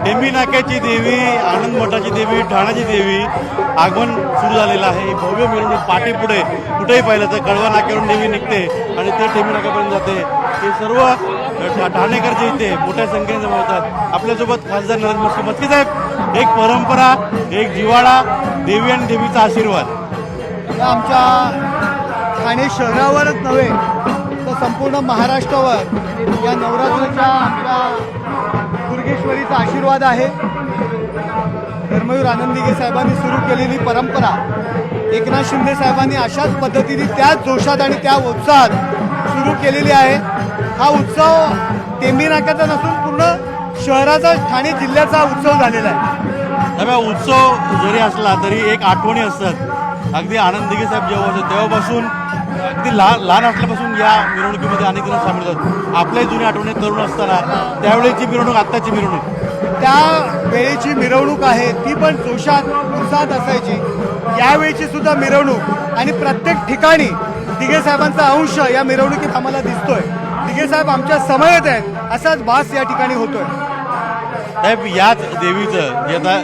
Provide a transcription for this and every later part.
टेंबी नाक्याची देवी, आनंद मठाची देवी, ठाण्याची देवी आगमन सुरू झालेलं आहे। ही भव्य मिरवणूक पाठी पुढे कुठेही पाहिलं तर कळवा नाक्यावरून देवी निघते आणि ते टेंबी नाक्यापर्यंत जाते। हे सर्व ठाणेकरचे इथे मोठ्या संख्येने जमा होतात। आपल्यासोबत खासदार नरेंद्र मस्के साहेब, एक परंपरा, एक जिव्हाळा, देवी आणि देवीचा आशीर्वाद आमच्या ठाणे शहरावरच नव्हे तर संपूर्ण महाराष्ट्रावर या नवरात्राच्या आमच्या दुर्गेश्वरीचा आशीर्वाद आहे। धर्मवीर आनंद दिघे साहेबांनी सुरू केलेली परंपरा एकनाथ शिंदे साहेबांनी अशाच पद्धतीने त्याच जोशात आणि त्या उत्साहात सुरू केलेली आहे। हा उत्सव टेंबी नाक्याचा नसून पूर्ण शहराचा, ठाणे जिल्ह्याचा उत्सव झालेला आहे। त्यामुळे उत्सव जरी असला तरी एक आठवणी असतात। अगदी आनंद दिघे साहेब जेव्हा होते तेव्हापासून अगदी लहान असल्यापासून या मिरवणुकीमध्ये अनेक जण सामील होतात। आपल्या जुन्या आठवणी तरुण असताना त्यावेळेची मिरवणूक, आत्ताची मिरवणूक, त्या वेळेची मिरवणूक आहे ती पण जोशात उत्साहात असायची। यावेळीची सुद्धा मिरवणूक आणि प्रत्येक ठिकाणी दिघे साहेबांचा अंश या मिरवणुकीत आम्हाला दिसतोय। दिघे साहेब आमच्या समवेत आहेत असाच भास या ठिकाणी होतोय। साहेब, याच देवीचं जे आता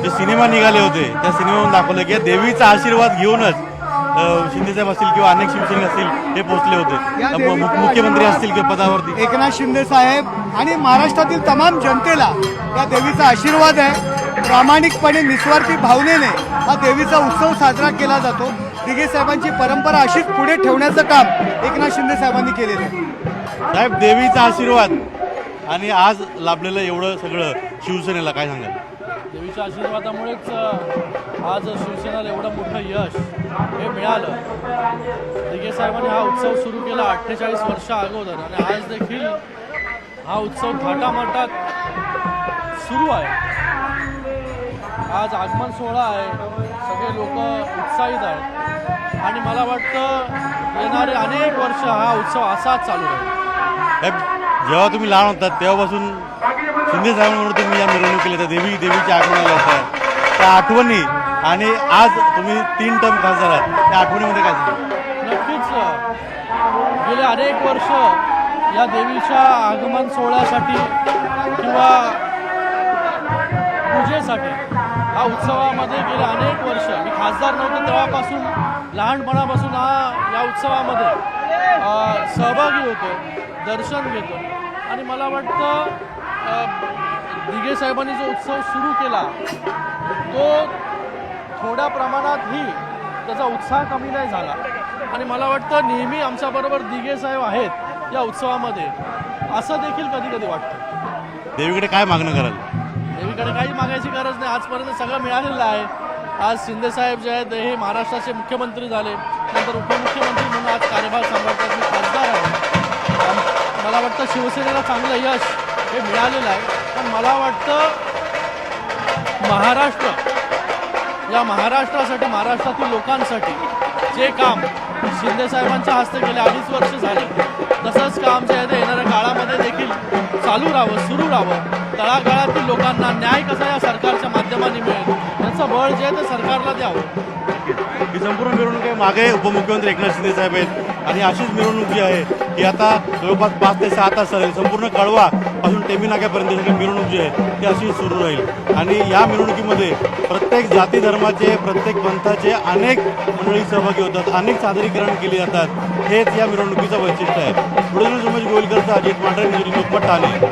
जे सिनेमा निघाले होते त्या सिनेमामध्ये दाखवलं की या देवीचा आशीर्वाद घेऊनच शिंदेसाहेब असतील किंवा अनेक शिवसैनिक असतील हे पोहोचले होते। मुख्यमंत्री असतील किंवा पदावरती एकनाथ शिंदे साहेब आणि महाराष्ट्रातील तमाम जनतेला या देवीचा आशीर्वाद आहे। प्रामाणिकपणे निस्वार्थी भावनेने हा देवीचा उत्सव साजरा केला जातो। दिघे साहेबांची परंपरा अशीच पुढे ठेवण्याचं काम एकनाथ शिंदे साहेबांनी केलेलं आहे। साहेब, देवीचा आशीर्वाद आणि आज लाभलेलं एवढं सगळं शिवसेनेला काय सांगाल? देवीच्या आशीर्वादामुळेच आज शिवसेनेला एवढं मोठं यश हे मिळालं। दिघे साहेबांनी हा उत्सव सुरू केला 48 वर्ष अगोदर आणि आज देखील हा उत्सव थाटामाटात सुरू आहे। आज आगमन सोहळा आहे, सगळे लोक उत्साहित आहेत आणि मला वाटतं येणारे अनेक वर्ष हा उत्सव असाच चालू राहील। जेव्हा तुम्ही लहान होतात तेव्हापासून शिंदे साहेबांवर तुम्ही या मिरवणूक केली तर देवीची आठवण येतात, त्या आठवणी आणि आज तुम्ही 3 टर्म खासदार आहात, त्या आठवणीमध्ये काय झालं? नक्कीच गेले अनेक वर्ष या देवीच्या आगमन सोहळ्यासाठी किंवा पूजेसाठी हा उत्सवामध्ये गेले अनेक वर्ष मी खासदार नव्हतो तेव्हापासून लहानपणापासून या उत्सवामध्ये सहभागी होतो, दर्शन घेतो आणि मला वाटतं दिघे साहेबांनी जो उत्सव सुरू केला तो थोड्या प्रमाणातही त्याचा उत्साह कमी नाही झाला आणि मला वाटतं नेहमी आमच्याबरोबर दिघे साहेब आहेत या उत्सवामध्ये असं देखील कधी कधी वाटतं। देवीकडे काय मागणं कराल? देवीकडे काही मागायची गरज नाही, आजपर्यंत सगळं मिळालेलं आहे। आज शिंदे साहेब जे आहेत हे महाराष्ट्राचे मुख्यमंत्री झाले, नंतर उपमुख्यमंत्री म्हणून आज कार्यभार सांभाळतात, मी खासदार आहे। मला वाटतं शिवसेनेला चांगलं यश हे मिळालेलं आहे, पण मला वाटतं या महाराष्ट्रासाठी, महाराष्ट्रातील लोकांसाठी जे काम शिंदे साहेबांच्या हस्ते गेले 2.5 वर्ष झाले तसंच काम जे आहे ते येणाऱ्या काळामध्ये देखील चालू राहावं, सुरू राहावं। तळागाळातील लोकांना न्याय कसा या सरकारच्या माध्यमाने मिळेल याचं बळ जे आहे ते सरकारला द्यावं। ही संपूर्ण मिरवणूक मागे उपमुख्यमंत्री एकनाथ शिंदे साहेब आहेत आणि अशीच मिरवणूक जी आहे ही आता जवळपास 5 ते 6 तास चालेल। संपूर्ण कळवा पासून टेंबी नाक्यापर्यंत सगळी मिरवणूक जी आहे ती अशीच सुरू राहील आणि या मिरवणुकीमध्ये प्रत्येक जाती धर्माचे, प्रत्येक पंथाचे अनेक मंडळी सहभागी होतात, अनेक सादरीकरण केली जातात। हेच या मिरवणुकीचं वैशिष्ट्य आहे। पुढे उमेश गोविलकरचा अजित मांढरे, ठाणे।